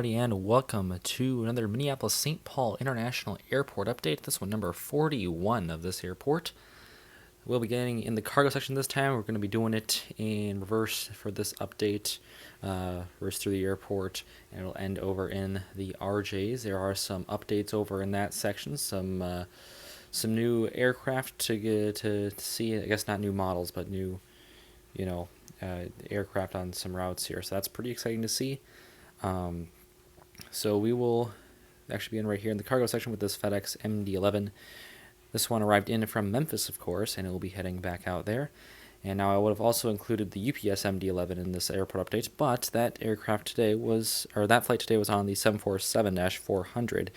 everybody, and welcome to another Minneapolis-St. Paul International Airport update. This one, number 41 of this airport. We'll be getting in the cargo section this time. We're going to be doing it in reverse for this update, reverse through the airport, and it'll end over in the RJs. There are some updates over in that section, some new aircraft to get to see. I guess not new models, but new, aircraft on some routes here. So that's pretty exciting to see. So we will actually begin right here in the cargo section with this FedEx MD-11. This one arrived in from Memphis, of course, and it will be heading back out there. And now I would have also included the UPS MD-11 in this airport update, but that aircraft today was, or that flight today was on the 747-400,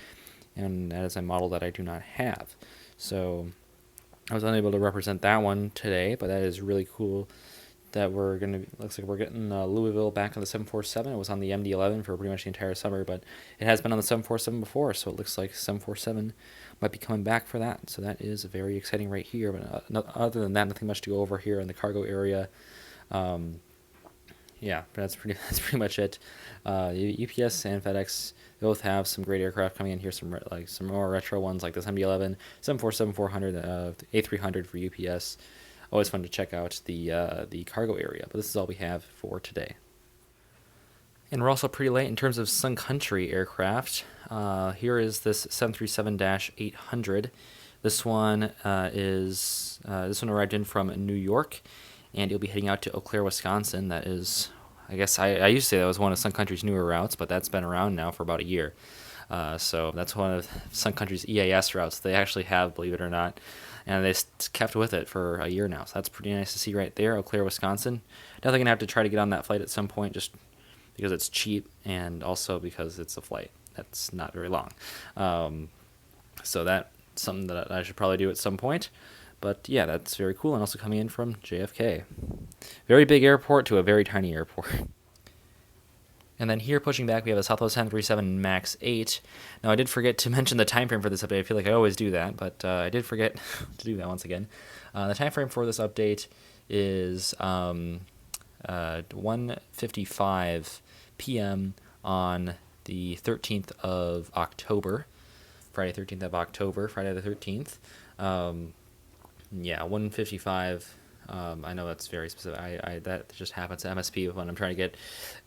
and that is a model that I do not have. So I was unable to represent that one today, but that is really cool that we're going to, looks like we're getting Louisville back on the 747. It was on the MD-11 for pretty much the entire summer, but it has been on the 747 before, so it looks like 747 might be coming back for that. So that is very exciting right here. But other than that, nothing much to go over here in the cargo area. Yeah, that's pretty much it. UPS and FedEx both have some great aircraft coming in here. Some more retro ones like this MD-11, 747-400, A300 for UPS. Always fun to check out the cargo area, but this is all we have for today. And we're also pretty late in terms of Sun Country aircraft. Here is this 737-800. This one arrived in from New York, and it'll be heading out to Eau Claire, Wisconsin. That is, I guess I used to say that was one of Sun Country's newer routes, but that's been around now for about a year. So that's one of Sun Country's EAS routes they actually have, believe it or not. And they kept with it for a year now. So that's pretty nice to see right there, Eau Claire, Wisconsin. Definitely going to have to try to get on that flight at some point just because it's cheap and also because it's a flight that's not very long. So that's something that I should probably do at some point. But yeah, that's very cool. And also coming in from JFK. Very big airport to a very tiny airport. And then here, pushing back, we have a Southwest 737 MAX 8. Now, I did forget to mention the time frame for this update. I feel like I always do that, but I did forget to do that once again. The time frame for this update is 1:55 p.m. on the 13th of October, Friday the 13th. Yeah, 1:55. I know that's very specific. That just happens to MSP when I'm trying to get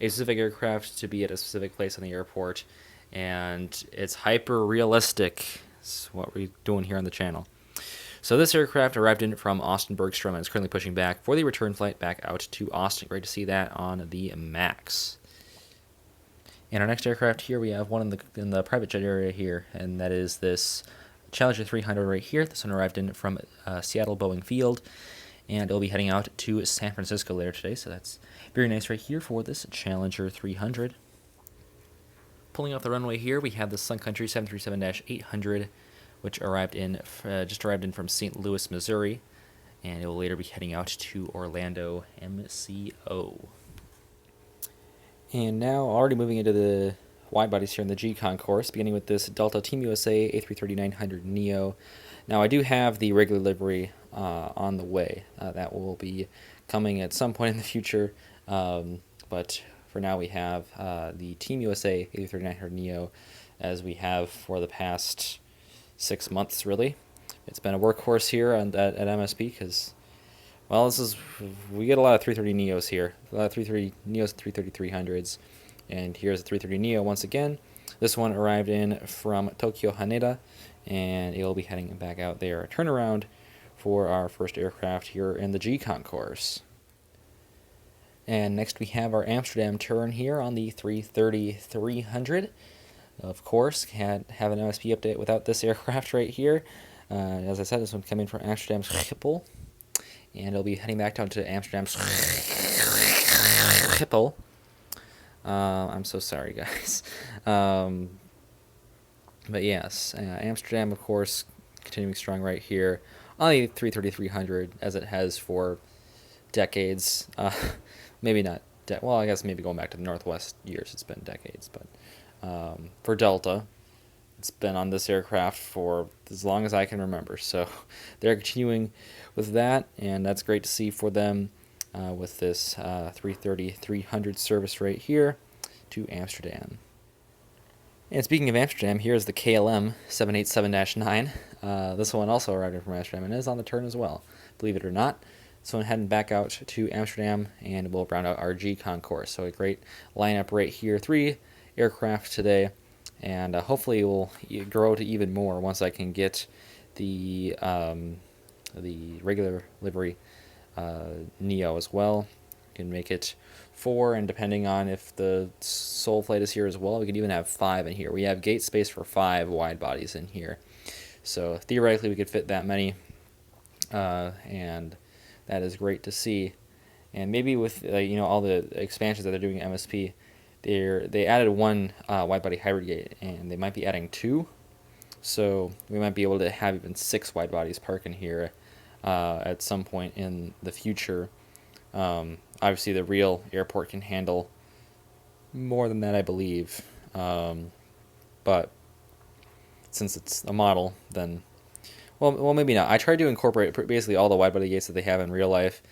a specific aircraft to be at a specific place on the airport, and it's hyper realistic. It's what we're doing here on the channel. So this aircraft arrived in from Austin Bergstrom and is currently pushing back for the return flight back out to Austin. Great to see that on the MAX. And our next aircraft here, we have one in the private jet area here, and that is this CRJ-200 right here. This one arrived in from Seattle Boeing Field, and it'll be heading out to San Francisco later today, so that's very nice right here for this Challenger 300. Pulling off the runway here, we have the Sun Country 737-800, which just arrived in from St. Louis, Missouri, and it will later be heading out to Orlando MCO. And now, already moving into the wide bodies here in the G concourse, beginning with this Delta Team USA A330-900neo. Now, I do have the regular livery on the way. That will be coming at some point in the future, but for now we have the Team USA A330-900neo as we have for the past 6 months, really. It's been a workhorse here at MSP because, well, we get a lot of 330neos here, a lot of 330neos, 330-300s, and here's the 330neo once again. This one arrived in from Tokyo Haneda, and it'll be heading back out there. Turnaround for our first aircraft here in the G concourse. And next we have our Amsterdam turn here on the 330-300. Of course, have an MSP update without this aircraft right here. As I said, this one coming from Amsterdam Schiphol, and it'll be heading back down to Amsterdam Schiphol. I'm so sorry, guys. But yes, Amsterdam, of course, continuing strong right here on the 330-300, as it has for decades. Maybe not, well, I guess maybe going back to the Northwest years, it's been decades. But for Delta, it's been on this aircraft for as long as I can remember. So they're continuing with that, and that's great to see for them with this 330-300 service right here to Amsterdam. And speaking of Amsterdam, here's the KLM 787-9. This one also arrived from Amsterdam and is on the turn as well, believe it or not. So I'm heading back out to Amsterdam, and we'll round out our G concourse. So a great lineup right here. 3 aircraft today, and hopefully it will grow to even more once I can get the regular livery Neo as well. Can make it 4, and depending on if the Soul flight is here as well, we could even have 5 in here. We have gate space for 5 wide bodies in here, so theoretically we could fit that many, and that is great to see. And maybe with all the expansions that they're doing at MSP, they added 1 wide body hybrid gate, and they might be adding 2, so we might be able to have even 6 wide bodies park in here at some point in the future. Obviously, the real airport can handle more than that, I believe. But since it's a model, then well, maybe not. I tried to incorporate basically all the wide-body gates that they have in real life,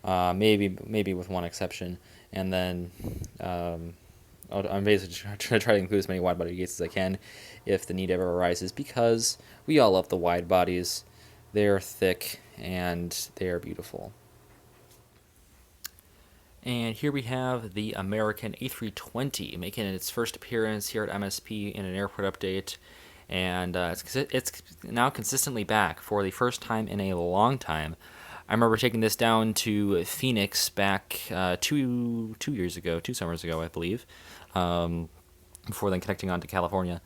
maybe with one exception, and then I'm basically trying to include as many wide-body gates as I can if the need ever arises, because we all love the wide bodies. They're thick and they are beautiful. And here we have the American A320 making its first appearance here at MSP in an airport update, and it's now consistently back for the first time in a long time. I remember taking this down to Phoenix back 2 summers ago, I believe, before then connecting on to California.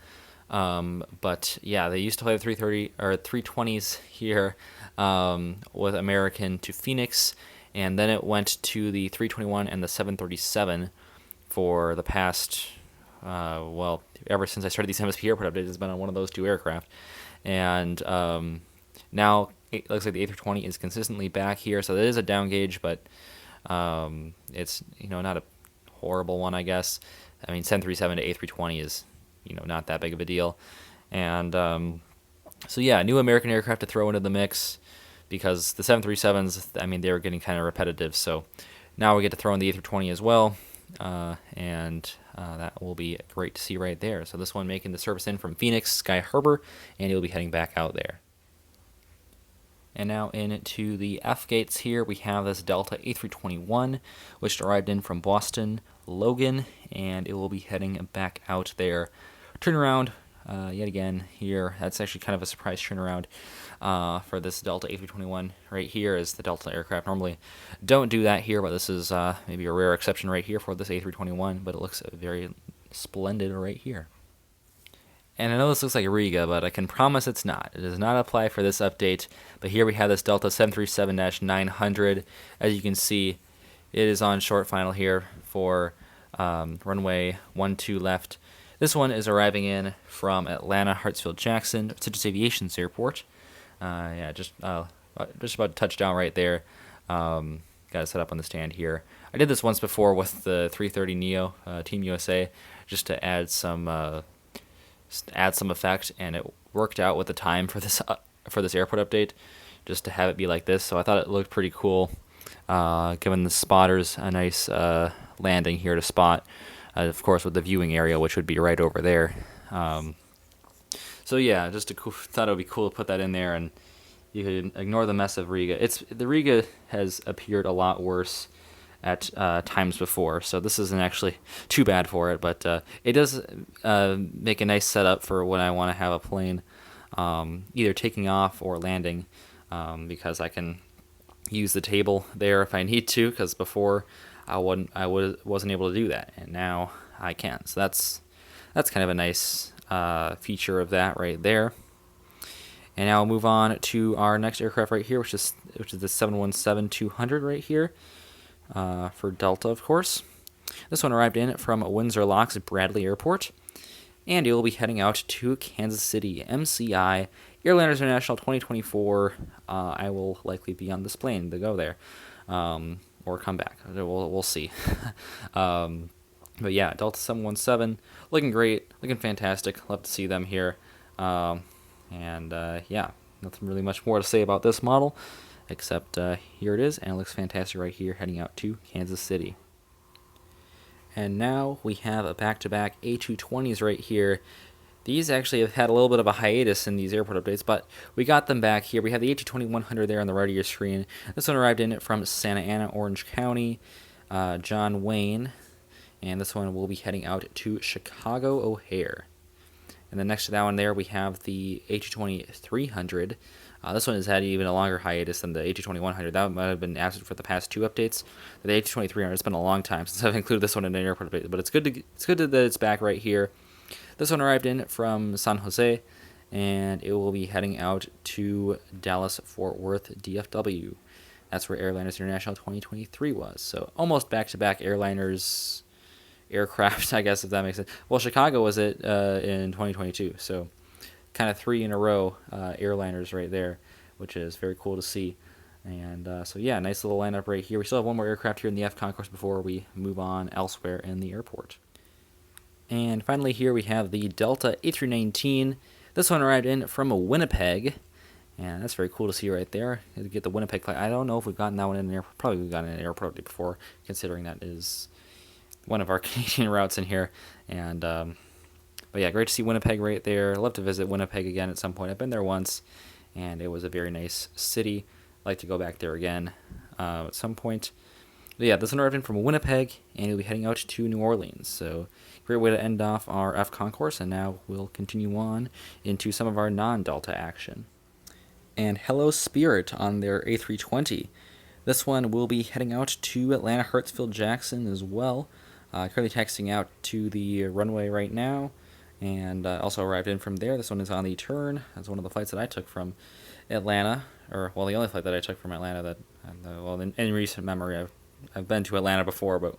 But yeah, they used to play the 330 or 320s here with American to Phoenix, and then it went to the 321 and the 737 for the past, ever since I started these MSP airport updates, it's been on one of those 2 aircraft. And now it looks like the A320 is consistently back here, so it is a down gauge, but it's not a horrible one, I guess. I mean, 737 to A320 is not that big of a deal. And so yeah, new American aircraft to throw into the mix, because the 737s, I mean, they were getting kind of repetitive. So now we get to throw in the A320 as well, and that will be great to see right there. So this one making the service in from Phoenix Sky Harbor, and he'll be heading back out there. And now into the F gates here, we have this Delta A321, which arrived in from Boston Logan, and it will be heading back out there. Turnaround yet again here. That's actually kind of a surprise turnaround for this Delta A321 right here, as the Delta aircraft normally don't do that here, but this is maybe a rare exception right here for this A321, but it looks very splendid right here. And I know this looks like a Riga, but I can promise it's not. It does not apply for this update, but here we have this Delta 737-900. As you can see, it is on short final here for runway 12 left. This one is arriving in from Atlanta Hartsfield-Jackson Citrus Aviation's airport. Just about to touch down right there. Got it set up on the stand here. I did this once before with the 330 Neo Team USA, just to add some effect, and it worked out with the time for this airport update, just to have it be like this. So I thought it looked pretty cool, giving the spotters a nice landing here to spot. Of course, with the viewing area, which would be right over there. So yeah, thought it would be cool to put that in there, and you could ignore the mess of Riga. The Riga has appeared a lot worse at times before, so this isn't actually too bad for it, but it does make a nice setup for when I want to have a plane either taking off or landing, because I can use the table there if I need to, because before I wasn't able to do that, and now I can. So that's kind of a nice feature of that right there. And now I'll move on to our next aircraft right here, which is the 717-200 right here, for Delta, of course. This one arrived in from Windsor Locks Bradley Airport, and it will be heading out to Kansas City MCI Airliners International 2024. I will likely be on this plane to go there, or come back. We'll see. But yeah, Delta 717, looking great, looking fantastic. Love to see them here. Yeah, nothing really much more to say about this model, except here it is, and it looks fantastic right here, heading out to Kansas City. And now we have a back-to-back A220s right here. These actually have had a little bit of a hiatus in these airport updates, but we got them back here. We have the A220-100 there on the right of your screen. This one arrived in from Santa Ana, Orange County, John Wayne. And this one will be heading out to Chicago O'Hare. And then next to that one there, we have the A220-300. This one has had even a longer hiatus than the A220-100. That might have been absent for the past 2 updates. The A220-300, it's been a long time since I've included this one in an airport update, but it's good that it's back right here. This one arrived in from San Jose, and it will be heading out to Dallas-Fort Worth, DFW. That's where Airliners International 2023 was. So almost back-to-back Airliners aircraft, I guess, if that makes sense. Well, Chicago was it in 2022, so kind of 3 in a row airliners right there, which is very cool to see. And so yeah, nice little lineup right here. We still have one more aircraft here in the F concourse before we move on elsewhere in the airport. And finally here we have the Delta A319. This one arrived in from Winnipeg, and that's very cool to see right there. You get the Winnipeg flight. I don't know if we've gotten that one in an airport. Probably we've gotten it in an airport before, considering that is one of our Canadian routes in here. And but yeah, great to see Winnipeg right there. I'd love to visit Winnipeg again at some point. I've been there once, and it was a very nice city. I'd like to go back there again at some point. But yeah, this one arrived in from Winnipeg, and we'll be heading out to New Orleans. So great way to end off our F concourse, and now we'll continue on into some of our non-Delta action. And Hello Spirit on their A320. This one will be heading out to Atlanta Hartsfield Jackson as well. Currently taxiing out to the runway right now, and also arrived in from there. This one is on the turn. That's one of the flights that I took from Atlanta, or well, the only flight that I took from Atlanta that, well, in recent memory, I've been to Atlanta before, but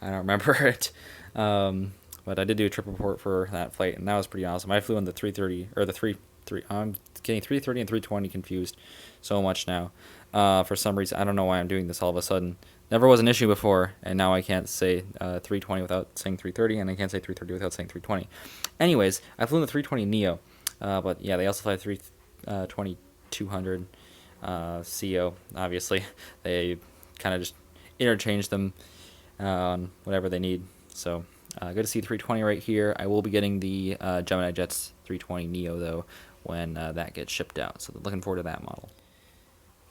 I don't remember it. But I did do a trip report for that flight, and that was pretty awesome. I flew on the 330 or the 33. I'm getting 330 and 320 confused so much now. For some reason, I don't know why I'm doing this all of a sudden. Never was an issue before, and now I can't say 320 without saying 330, and I can't say 330 without saying 320. Anyways, I flew in the 320 Neo, but yeah, they also fly the 320-200 CO, obviously. They kind of just interchange them on whatever they need. So good to see 320 right here. I will be getting the Gemini Jets 320 Neo, though, when that gets shipped out. So looking forward to that model.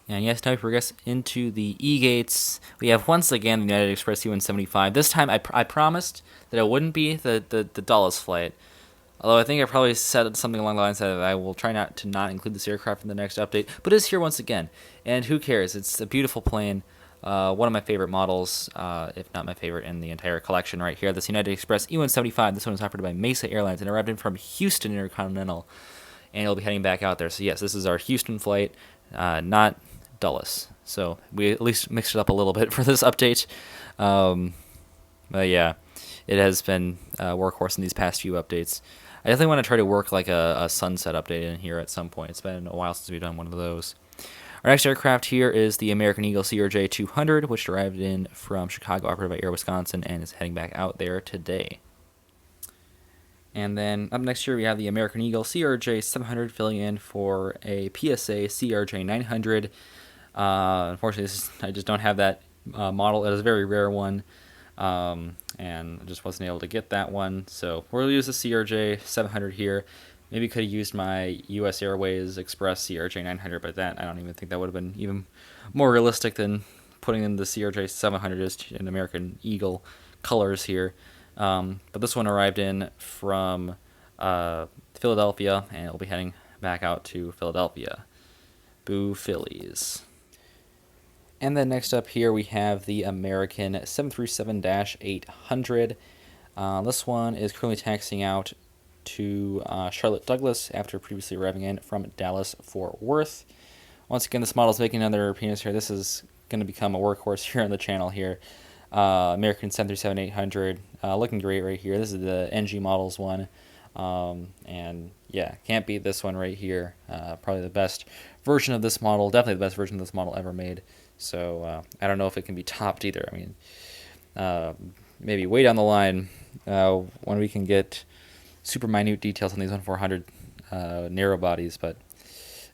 And yes, now we progress into the E-gates. We have once again the United Express E-175. This time I promised that it wouldn't be the Dulles flight. Although I think I probably said something along the lines that I will try not to include this aircraft in the next update. But it is here once again. And who cares? It's a beautiful plane. One of my favorite models, if not my favorite in the entire collection right here. This United Express E-175. This one is operated by Mesa Airlines and arrived in from Houston Intercontinental. And it'll be heading back out there. So yes, this is our Houston flight, not Dulles. So we at least mixed it up a little bit for this update. But yeah, it has been a workhorse in these past few updates. I definitely want to try to work like a sunset update in here at some point. It's been a while since we've done one of those. Our next aircraft here is the American Eagle CRJ-200, which arrived in from Chicago, operated by Air Wisconsin, and is heading back out there today. And then up next here we have the American Eagle CRJ-700 filling in for a PSA CRJ-900. Unfortunately, I just don't have that model. It is a very rare one, and I just wasn't able to get that one. So we'll use the CRJ-700 here. Maybe could have used my U.S. Airways Express CRJ-900, but that I don't even think that would have been even more realistic than putting in the CRJ-700 just in American Eagle colors here. But this one arrived in from Philadelphia, and it'll be heading back out to Philadelphia. Boo Phillies. And then next up here we have the American 737-800. This one is currently taxiing out to Charlotte Douglas after previously arriving in from Dallas-Fort Worth. Once again, this model is making another appearance here. This is going to become a workhorse here on the channel here. American 737-800, looking great right here. This is the NG Models one, and yeah, can't beat this one right here. Probably the best version of this model, definitely the best version of this model ever made. So I don't know if it can be topped either. I mean, maybe way down the line when we can get super minute details on these 1400 narrow bodies, but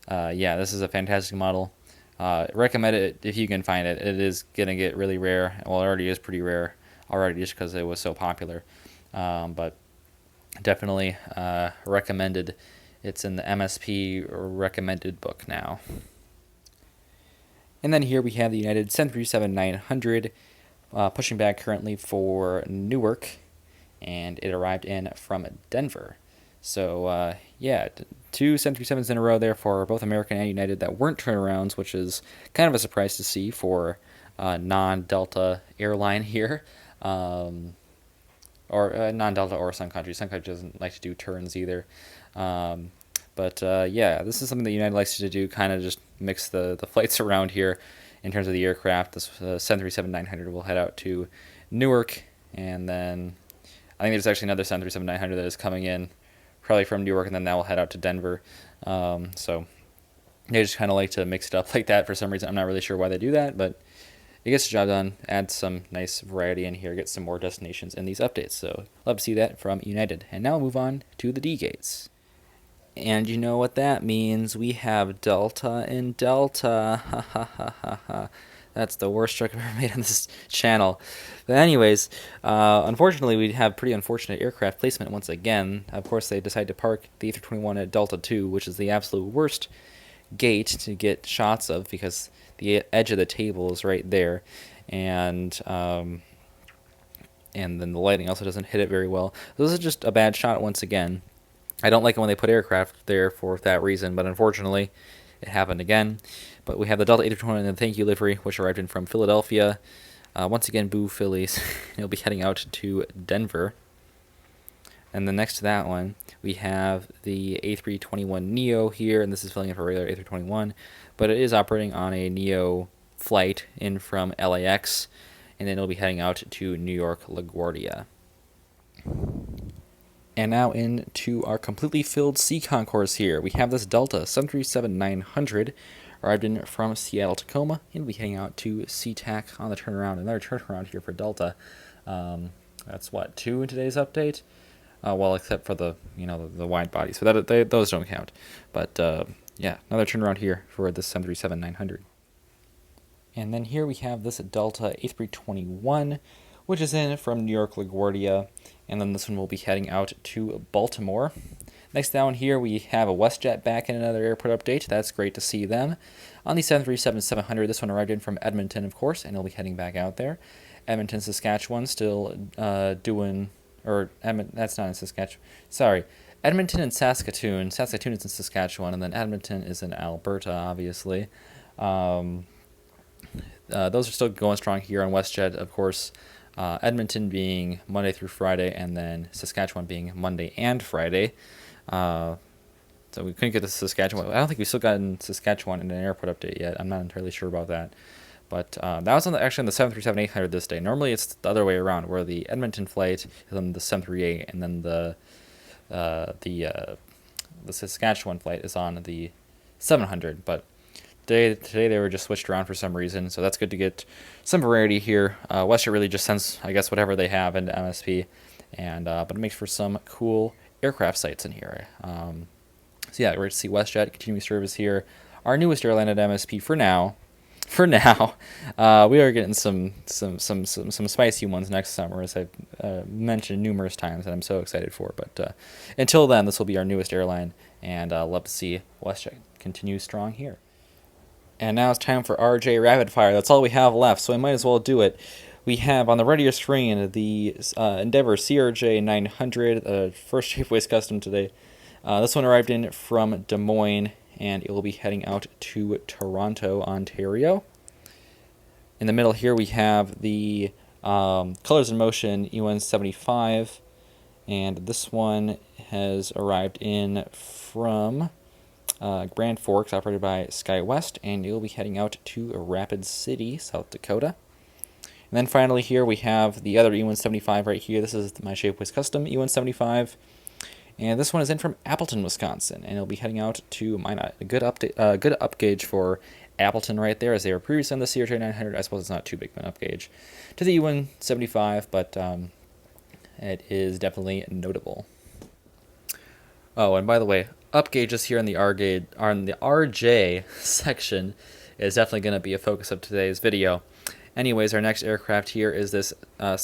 yeah, this is a fantastic model. Recommend it if you can find it. It is going to get really rare. Well, it already is pretty rare already just because it was so popular. But definitely recommended. It's in the MSP recommended book now. And then here we have the United 737-900 pushing back currently for Newark, and it arrived in from Denver. So, yeah, two 737s in a row there for both American and United that weren't turnarounds, which is kind of a surprise to see for a non-Delta airline here. Or non-Delta or Sun Country. Sun Country doesn't like to do turns either. But yeah, this is something that United likes to do, kind of just mix the flights around here in terms of the aircraft. This 737-900 will head out to Newark, and then I think there's actually another 737-900 that is coming in, probably from Newark, and then that will head out to Denver. So they just kind of like to mix it up like that for some reason. I'm not really sure why they do that, but it gets the job done, adds some nice variety in here, gets some more destinations in these updates. So love to see that from United. And now we'll move on to the D gates. And you know what that means. We have Delta and Delta. Ha ha ha ha ha. That's the worst joke I've ever made on this channel. But anyways, unfortunately, we have pretty unfortunate aircraft placement once again. Of course, they decided to park the A321 at Delta 2, which is the absolute worst gate to get shots of because the edge of the table is right there. And then the lighting also doesn't hit it very well. This is just a bad shot once again. I don't like it when they put aircraft there for that reason, but unfortunately, it happened again. But we have the Delta A320 and the thank you livery, which arrived in from Philadelphia. Once again, boo Phillies. It'll be heading out to Denver. And then next to that one, we have the A321neo here, and this is filling in for a regular A321, but it is operating on a neo flight in from LAX, and then it'll be heading out to New York LaGuardia. And now into our completely filled C concourse here. We have this Delta 737-900 arrived in from Seattle Tacoma, and we'll be heading out to SeaTac on the turnaround. Another turnaround here for Delta. That's what, 2 in today's update? Well, except for the the wide body, so those don't count. But yeah, another turnaround here for the 737-900. And then here we have this Delta A321, which is in from New York LaGuardia, and then this one will be heading out to Baltimore. Next down here we have a WestJet back in another airport update. That's great to see them. On the 737-700, this one arrived in from Edmonton, of course, and it'll be heading back out there. Edmonton, Saskatchewan, still doing, or that's not in Saskatchewan. Sorry, Edmonton and Saskatoon. Saskatoon is in Saskatchewan, and then Edmonton is in Alberta, obviously. Those are still going strong here on WestJet, of course. Edmonton being Monday through Friday, and then Saskatchewan being Monday and Friday. So we couldn't get to Saskatchewan. I don't think we've still gotten Saskatchewan in an airport update yet. I'm not entirely sure about that. But that was actually on the 737-800 this day. Normally it's the other way around, where the Edmonton flight is on the 738, and then the Saskatchewan flight is on the 700. But today they were just switched around for some reason, so that's good to get some variety here. WestJet really just sends, I guess, whatever they have into MSP, and but it makes for some cool aircraft sites in here. So yeah, great to see WestJet continuing service here. Our newest airline at MSP for now. We are getting some spicy ones next summer, as I've mentioned numerous times, and I'm so excited for. But until then, this will be our newest airline, and love to see WestJet continue strong here. And now it's time for RJ Rapid Fire. That's all we have left, so I might as well do it. We have on the right of your screen the Endeavor CRJ-900, first Shapeways custom today. This one arrived in from Des Moines, and it will be heading out to Toronto, Ontario. In the middle here we have the Colors in Motion E175, and this one has arrived in from Grand Forks, operated by SkyWest, and it will be heading out to Rapid City, South Dakota. And then finally here we have the other E175 right here. This is my Shapeways Custom E175. And this one is in from Appleton, Wisconsin, and it'll be heading out to Minot. A good up gauge for Appleton right there, as they were previously on the CRJ-900. I suppose it's not too big of an up gauge to the E175, but it is definitely notable. Oh, and by the way, up gauges here in the RJ section is definitely going to be a focus of today's video. Anyways, our next aircraft here is this, our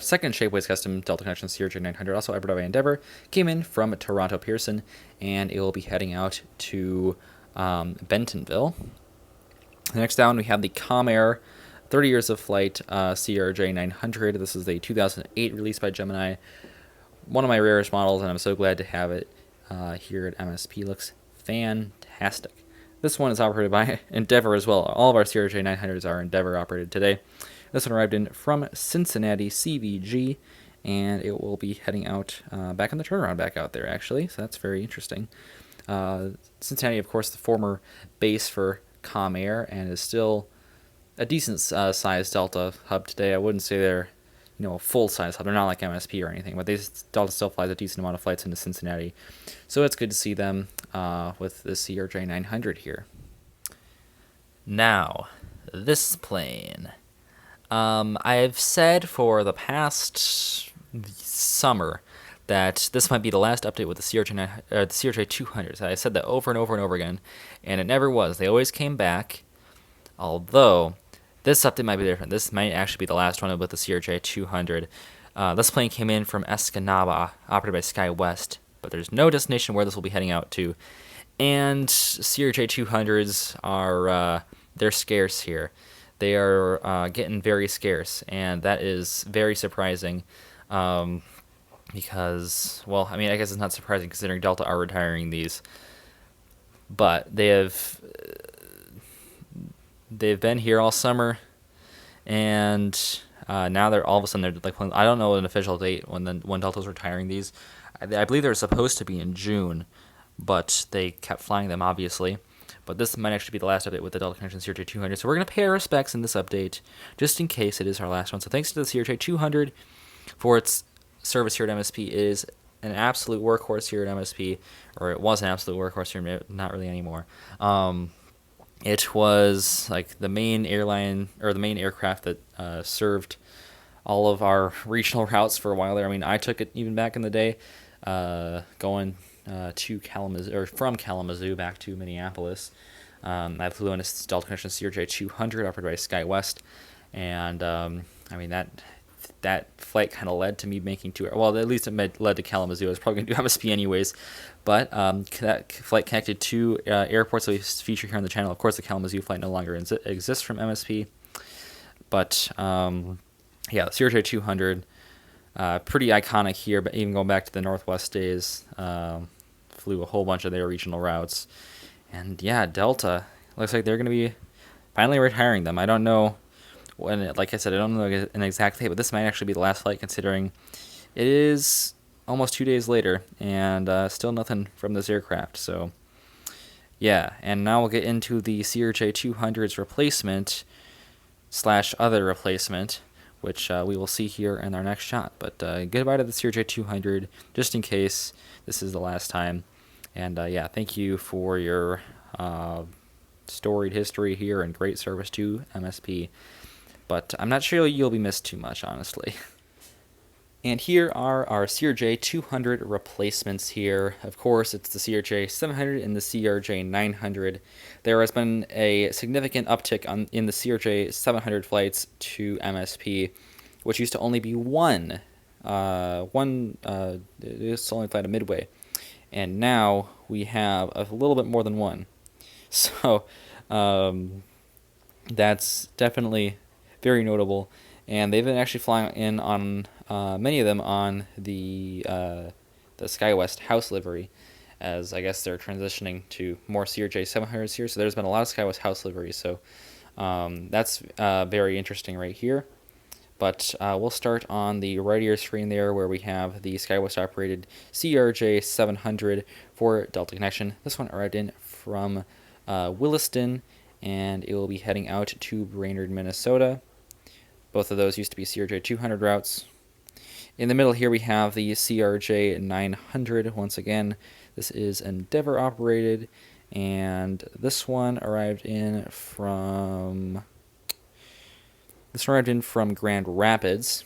second Shapeways Custom Delta Connection CRJ-900, also operated by Endeavor, came in from Toronto Pearson, and it will be heading out to Bentonville. Next down, we have the Comair 30 years of flight CRJ-900. This is a 2008 release by Gemini. One of my rarest models, and I'm so glad to have it here at MSP. Looks fantastic. This one is operated by Endeavor as well. All of our CRJ-900s are Endeavor operated today. This one arrived in from Cincinnati CVG, and it will be heading out back on the turnaround back out there, actually. So that's very interesting. Cincinnati, of course, the former base for Comair, and is still a decent sized Delta hub today. I wouldn't say they're a full-size hub. They're not like MSP or anything, but Delta still flies a decent amount of flights into Cincinnati. So it's good to see them with the CRJ-900 here. Now, this plane. I've said for the past summer that this might be the last update with the CRJ-200s. I said that over and over and over again, and it never was. They always came back, although this update might be different. This might actually be the last one with the CRJ-200. This plane came in from Escanaba, operated by SkyWest, but there's no destination where this will be heading out to. And CRJ-200s are, they're scarce here. They are getting very scarce, and that is very surprising. Because, well, I mean, I guess it's not surprising considering Delta are retiring these. But they've been here all summer, and now they're all of a sudden they're like, I don't know an official date when Delta's retiring these. I believe they're supposed to be in June, but they kept flying them obviously. But this might actually be the last update with the Delta Connection CRJ-200, so we're going to pay our respects in this update, just in case it is our last one. So thanks to the CRJ-200 for its service here at MSP. It is an absolute workhorse here at MSP, or it was an absolute workhorse here, not really anymore. It was like the main airline, or the main aircraft that served all of our regional routes for a while there. I mean, I took it even back in the day, going to Kalamazoo, or from Kalamazoo back to Minneapolis. I flew in a Delta Connection CRJ-200 operated by SkyWest, and I mean that flight kind of led to me making well, at least it led to Kalamazoo. I was probably going to do MSP anyways, but that flight connected to airports that we feature here on the channel. Of course, the Kalamazoo flight no longer exists from MSP, but yeah, the CRJ-200, pretty iconic here, but even going back to the Northwest days, flew a whole bunch of their regional routes. And yeah, Delta, looks like they're going to be finally retiring them. I don't know when, like I said, I don't know an exact date, but this might actually be the last flight considering it is almost 2 days later and still nothing from this aircraft. So yeah, and now we'll get into the CRJ-200's replacement / other replacement, which we will see here in our next shot. But goodbye to the CRJ-200, just in case this is the last time. And yeah, thank you for your storied history here and great service to MSP. But I'm not sure you'll be missed too much, honestly. And here are our CRJ-200 replacements here. Of course, it's the CRJ-700 and the CRJ-900. There has been a significant uptick in the CRJ-700 flights to MSP, which used to only be one. It used to only fly to Midway. And now we have a little bit more than one. So that's definitely very notable. And they've been actually flying in on many of them on the SkyWest house livery, as I guess they're transitioning to more CRJ-700s here. So there's been a lot of SkyWest house liveries. So that's very interesting right here. But we'll start on the right ear screen there, where we have the SkyWest operated CRJ-700 for Delta Connection. This one arrived in from Williston, and it will be heading out to Brainerd, Minnesota. Both of those used to be CRJ-200 routes. In the middle here we have the CRJ-900. Once again, this is Endeavor operated, and this one arrived in from Grand Rapids,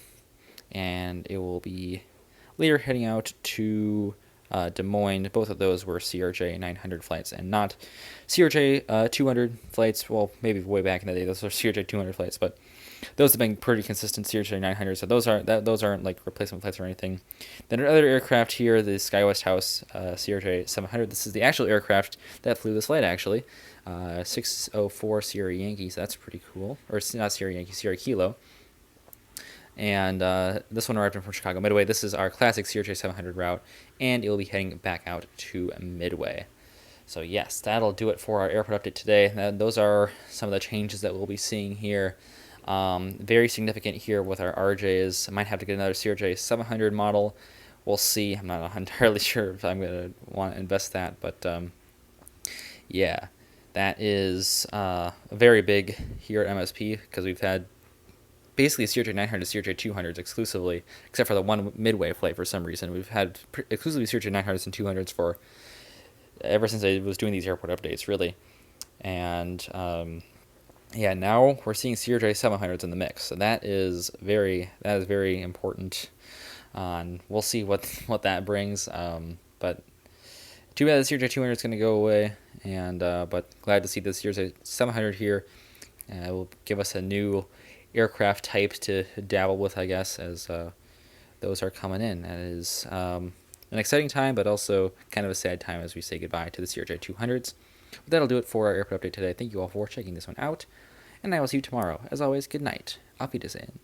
and it will be later heading out to Des Moines. Both of those were CRJ-900 flights and not CRJ-200 flights. Well, maybe way back in the day, those were CRJ-200 flights, but those have been pretty consistent CRJ-900. So those aren't like replacement flights or anything. Then our other aircraft here, the SkyWest House CRJ-700. This is the actual aircraft that flew this flight actually. 604 Sierra Yankee. So that's pretty cool. Or not Sierra Yankee, Sierra Kilo. And this one arrived from Chicago Midway. This is our classic CRJ-700 route, and it will be heading back out to Midway. So yes, that'll do it for our airport update today. Those are some of the changes that we'll be seeing here. Very significant here with our RJs. I might have to get another CRJ-700 model. We'll see. I'm not entirely sure if I'm going to want to invest that, but yeah, that is very big here at MSP because we've had basically CRJ-900 to CRJ-200s exclusively, except for the one Midway flight for some reason. We've had exclusively CRJ-900s and 200s for ever since I was doing these airport updates, really. And yeah, now we're seeing CRJ-700s in the mix, so that is very important. And we'll see what that brings. But too bad the CRJ-200 is going to go away, and but glad to see this CRJ-700 here. It will give us a new aircraft type to dabble with, I guess, as those are coming in. That is an exciting time, but also kind of a sad time as we say goodbye to the CRJ-200s. But that'll do it for our airport update today. Thank you all for checking this one out, and I will see you tomorrow. As always, good night. Auf Wiedersehen.